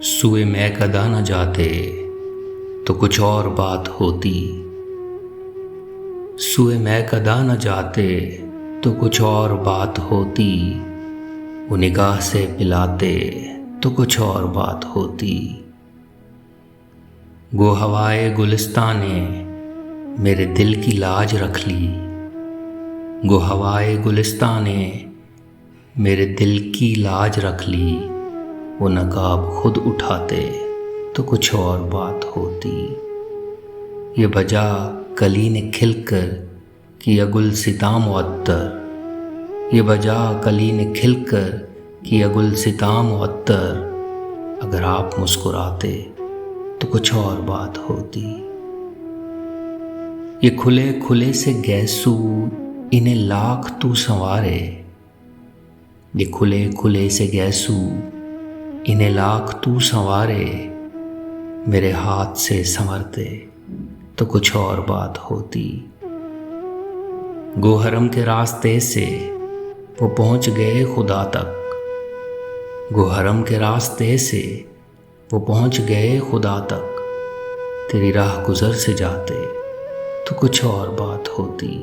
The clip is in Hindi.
सुए मैं कदा न जाते तो कुछ और बात होती। सुए मैं कदा न जाते तो कुछ और बात होती। वो निगाह से पिलाते तो कुछ और बात होती। गो हवाए गुलिस्तान ने मेरे दिल की लाज रख ली। गो हवाए गुलिस्तान ने मेरे दिल की लाज रख ली। वो नकाब खुद उठाते तो कुछ और बात होती। ये बजा कली ने खिलकर किया गुल सिताम मुअत्तर। ये बजा कली ने खिलकर किया गुल सिताम मुअत्तर। अगर आप मुस्कुराते तो कुछ और बात होती। ये खुले खुले से गैसू इन्हें लाख तू संवारे। ये खुले खुले से गैसू इन्हें लाख तू संवारे। मेरे हाथ से संवरते तो कुछ और बात होती। गोहरम के रास्ते से वो पहुंच गए खुदा तक। गोहरम के रास्ते से वो पहुंच गए खुदा तक। तेरी राह गुजर से जाते तो कुछ और बात होती।